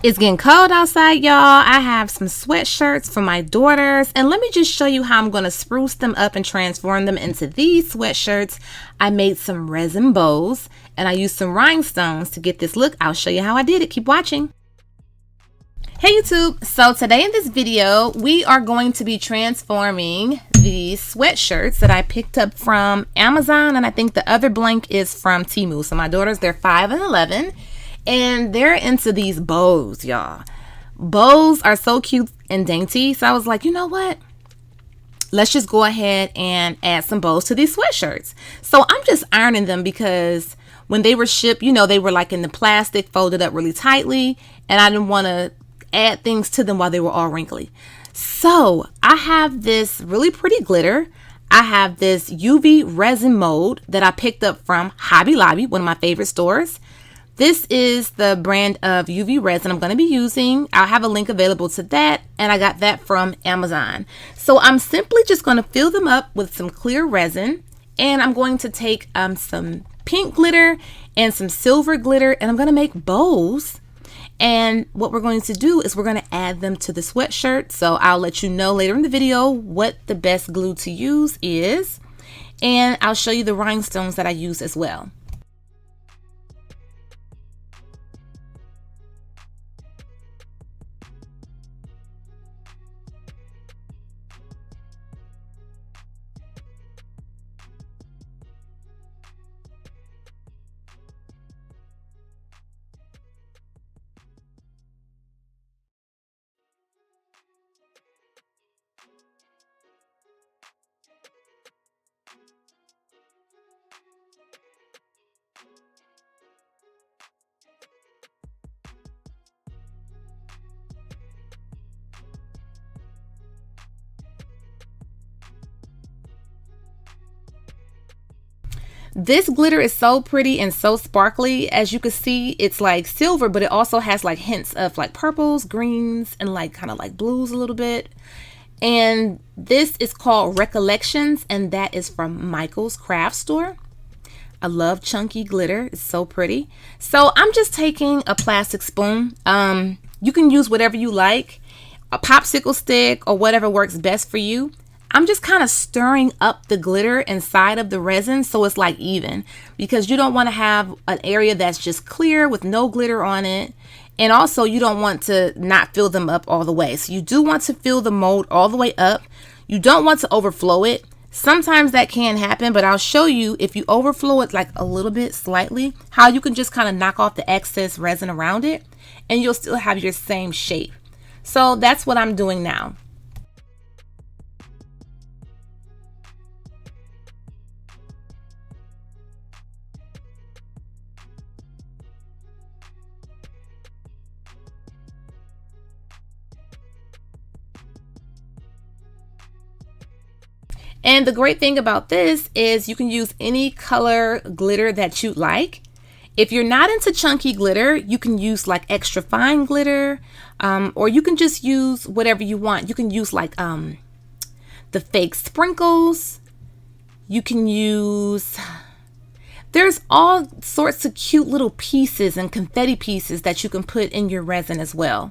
It's getting cold outside, y'all. I have some sweatshirts for my daughters, and let me just show you how I'm going to spruce them up and transform them into these sweatshirts. I made some resin bows, and I used some rhinestones to get this look. I'll show you how I did it. Keep watching. Hey YouTube, so today in this video we are going to be transforming these sweatshirts that I picked up from Amazon, and I think the other blank is from Temu. So my daughters, they're 5 and 11, and they're into these bows, y'all. Bows are so cute and dainty, so I was like, you know what, let's just go ahead and add some bows to these sweatshirts. So I'm just ironing them because when they were shipped, you know, they were like in the plastic folded up really tightly, and I didn't want to add things to them while they were all wrinkly. So I have this really pretty glitter. I have this UV resin mold that I picked up from Hobby Lobby, one of my favorite stores. This is the brand of UV resin I'm going to be using. I'll have a link available to that, and I got that from Amazon. So I'm simply just going to fill them up with some clear resin, and I'm going to take some pink glitter and some silver glitter, and I'm going to make bows. And what we're going to do is we're going to add them to the sweatshirt. So I'll let you know later in the video what the best glue to use is, and I'll show you the rhinestones that I use as well. This glitter is so pretty and so sparkly. As you can see, it's like silver, but it also has like hints of like purples, greens, and like kind of like blues a little bit. And this is called Recollections, and that is from Michael's craft store. I love chunky glitter. It's so pretty. So I'm just taking a plastic spoon. You can use whatever you like, a popsicle stick or whatever works best for you. I'm just kind of stirring up the glitter inside of the resin so it's like even, because you don't want to have an area that's just clear with no glitter on it. And also you don't want to not fill them up all the way. So you do want to fill the mold all the way up. You don't want to overflow it. Sometimes that can happen, but I'll show you if you overflow it like a little bit slightly, how you can just kind of knock off the excess resin around it and you'll still have your same shape. So that's what I'm doing now. And the great thing about this is you can use any color glitter that you like. If you're not into chunky glitter, you can use like extra fine glitter, or you can just use whatever you want. You can use like the fake sprinkles. You can use, there's all sorts of cute little pieces and confetti pieces that you can put in your resin as well.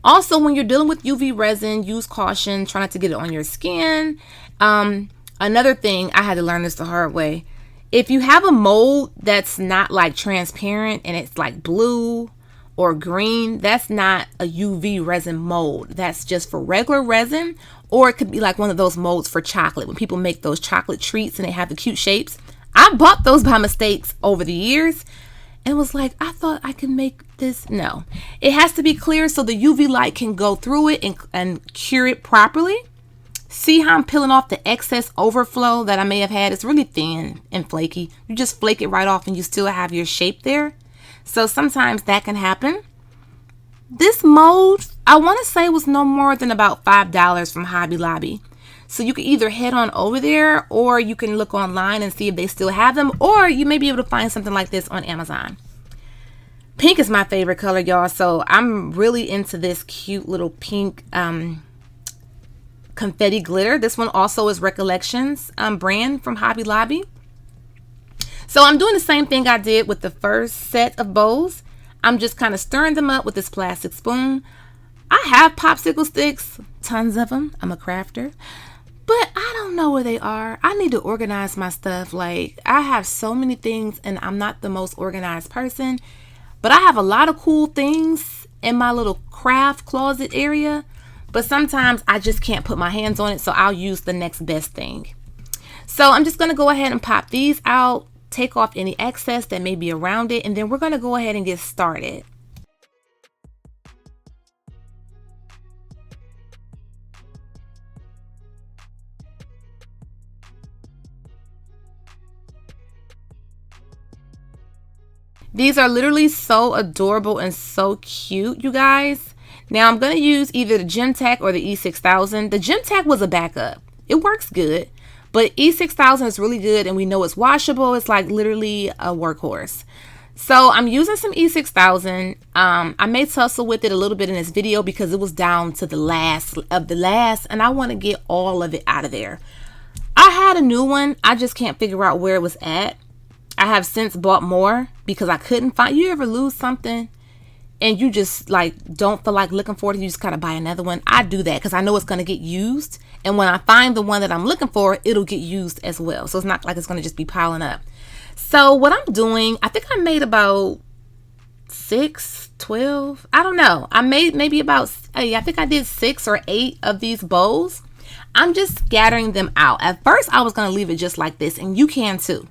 Also, when you're dealing with UV resin, use caution. Try not to get it on your skin. Another thing, I had to learn this the hard way. If you have a mold that's not like transparent and it's like blue or green, that's not a UV resin mold. That's just for regular resin, or it could be like one of those molds for chocolate. When people make those chocolate treats and they have the cute shapes. I bought those by mistakes over the years and was like, I thought I could make this. No, it has to be clear so the UV light can go through it and cure it properly. See how I'm peeling off the excess overflow that I may have had? It's really thin and flaky. You just flake it right off and you still have your shape there. So sometimes that can happen. This mold, I want to say, was no more than about $5 from Hobby Lobby. So you can either head on over there, or you can look online and see if they still have them, or you may be able to find something like this on Amazon. Pink is my favorite color, y'all. So I'm really into this cute little pink confetti glitter. This one also is Recollections brand from Hobby Lobby. So I'm doing the same thing I did with the first set of bows. I'm just kind of stirring them up with this plastic spoon. I have popsicle sticks, tons of them. I'm a crafter. But I don't know where they are. I need to organize my stuff. Like, I have so many things and I'm not the most organized person. But I have a lot of cool things in my little craft closet area. But sometimes I just can't put my hands on it. So I'll use the next best thing. So I'm just going to go ahead and pop these out. Take off any excess that may be around it. And then we're going to go ahead and get started. These are literally so adorable and so cute, you guys. Now I'm going to use either the Gem Tack or the E6000. The Gem Tack was a backup. It works good, but E6000 is really good and we know it's washable. It's like literally a workhorse. So I'm using some E6000. I may tussle with it a little bit in this video because it was down to the last of the last and I want to get all of it out of there. I had a new one. I just can't figure out where it was at. I have since bought more because I couldn't find. You ever lose something and you just like don't feel like looking for it? You just gotta buy another one. I do that because I know it's gonna get used, and when I find the one that I'm looking for, it'll get used as well. So it's not like it's gonna just be piling up. So what I'm doing, I think I made about 6, 12. I don't know. I made maybe about, I think I did 6 or 8 of these bowls. I'm just scattering them out. At first, I was gonna leave it just like this, and you can too.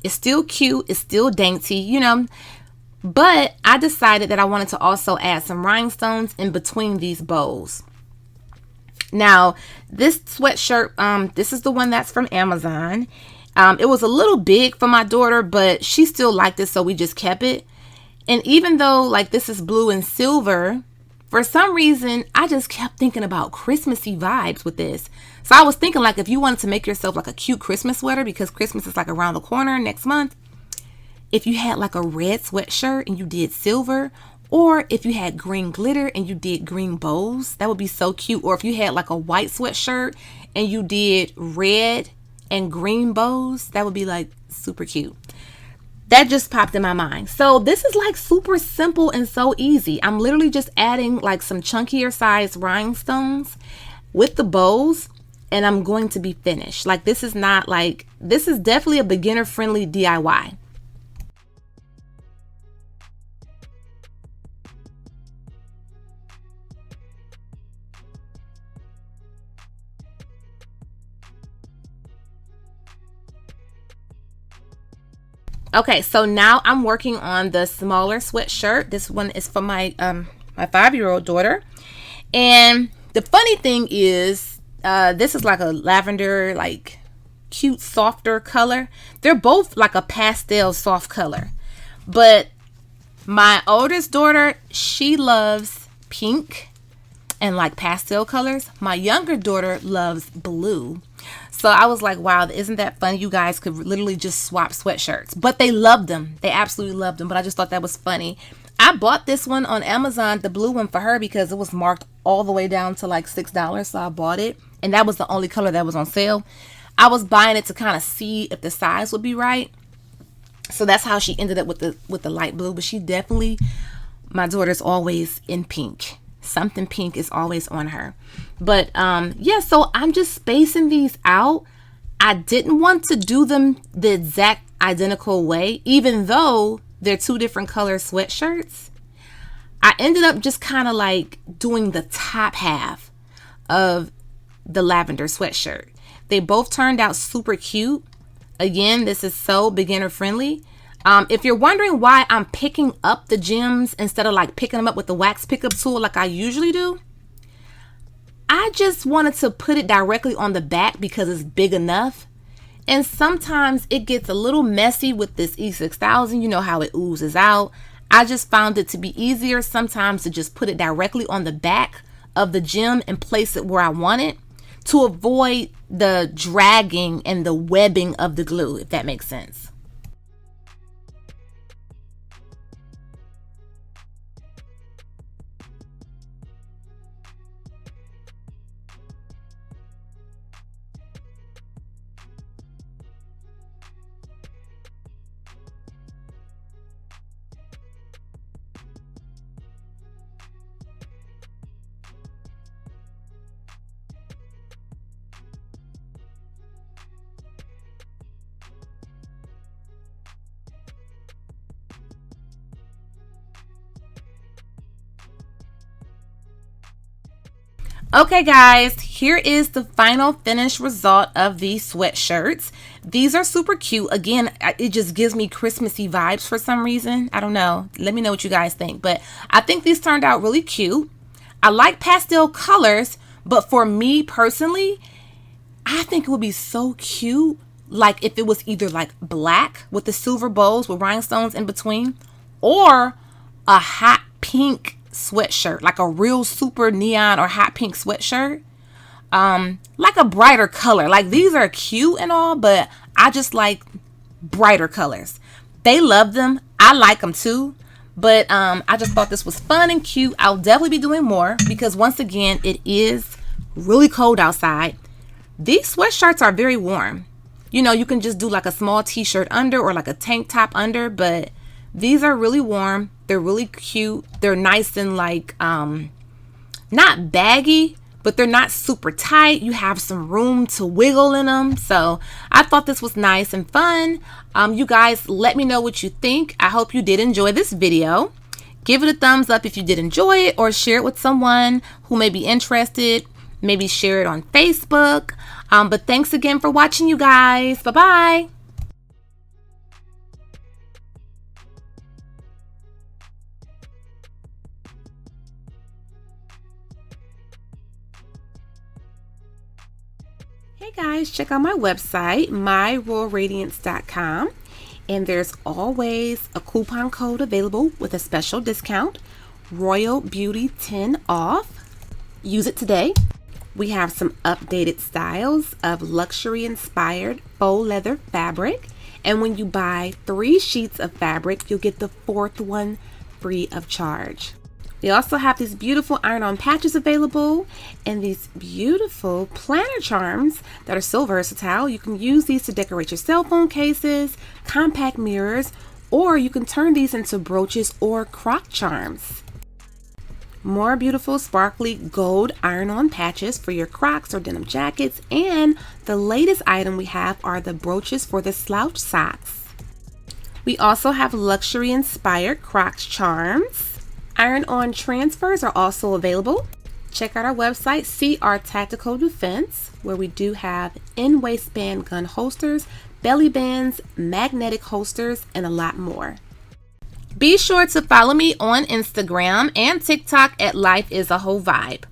It's still cute. It's still dainty, you know. But I decided that I wanted to also add some rhinestones in between these bowls. Now, this sweatshirt, this is the one that's from Amazon. It was a little big for my daughter, but she still liked it, so we just kept it. And even though, like, this is blue and silver, for some reason, I just kept thinking about Christmassy vibes with this. So I was thinking, like, if you wanted to make yourself like a cute Christmas sweater, because Christmas is like around the corner next month, if you had like a red sweatshirt and you did silver, or if you had green glitter and you did green bows, that would be so cute. Or if you had like a white sweatshirt and you did red and green bows, that would be like super cute. That just popped in my mind. So this is like super simple and so easy. I'm literally just adding like some chunkier size rhinestones with the bows, and I'm going to be finished. Like, this is not like, this is definitely a beginner friendly DIY. Okay, so now I'm working on the smaller sweatshirt. This one is for my my 5-year-old daughter. And the funny thing is, this is like a lavender, like cute, softer color. They're both like a pastel soft color. But my oldest daughter, she loves pink and like pastel colors. My younger daughter loves blue. So I was like, wow, isn't that funny? You guys could literally just swap sweatshirts. But they loved them. They absolutely loved them. But I just thought that was funny. I bought this one on Amazon, the blue one, for her because it was marked all the way down to like $6. So I bought it. And that was the only color that was on sale. I was buying it to kind of see if the size would be right. So that's how she ended up with the light blue. But she definitely, my daughter's always in pink. Something pink is always on her. But yeah, so I'm just spacing these out. I didn't want to do them the exact identical way, even though they're 2 different color sweatshirts. I ended up just kind of like doing the top half of the lavender sweatshirt. They both turned out super cute. Again, this is so beginner friendly. If you're wondering why I'm picking up the gems instead of like picking them up with the wax pickup tool like I usually do, I just wanted to put it directly on the back because it's big enough. And sometimes it gets a little messy with this E6000. You know how it oozes out. I just found it to be easier sometimes to just put it directly on the back of the gem and place it where I want it, to avoid the dragging and the webbing of the glue, if that makes sense. Okay guys, here is the final finished result of these sweatshirts. These are super cute. Again, it just gives me Christmassy vibes for some reason. I don't know. Let me know what you guys think. But I think these turned out really cute. I like pastel colors, but for me personally, I think it would be so cute like if it was either like black with the silver bows with rhinestones in between, or a hot pink sweatshirt, like a real super neon or hot pink sweatshirt, like a brighter color. Like these are cute and all, but I just like brighter colors. They love them. I like them too, but I just thought this was fun and cute. I'll definitely be doing more because once again, it is really cold outside. These sweatshirts are very warm. You know, you can just do like a small t-shirt under or like a tank top under, but these are really warm. They're really cute. They're nice and like, not baggy, but they're not super tight. You have some room to wiggle in them. So I thought this was nice and fun. You guys, let me know what you think. I hope you did enjoy this video. Give it a thumbs up if you did enjoy it, or share it with someone who may be interested. Maybe share it on Facebook. But thanks again for watching, you guys. Bye-bye. Hey guys, check out my website, myroyalradiance.com, and there's always a coupon code available with a special discount, Royal Beauty 10 off. Use it today. We have some updated styles of luxury inspired faux leather fabric, and when you buy 3 sheets of fabric, you'll get the 4th one free of charge. We also have these beautiful iron-on patches available and these beautiful planner charms that are so versatile. You can use these to decorate your cell phone cases, compact mirrors, or you can turn these into brooches or croc charms. More beautiful sparkly gold iron-on patches for your Crocs or denim jackets, and the latest item we have are the brooches for the slouch socks. We also have luxury inspired Crocs charms. Iron-on transfers are also available. Check out our website, see our tactical defense, where we do have in-waistband gun holsters, belly bands, magnetic holsters, and a lot more. Be sure to follow me on Instagram and TikTok at Life is a Whole Vibe.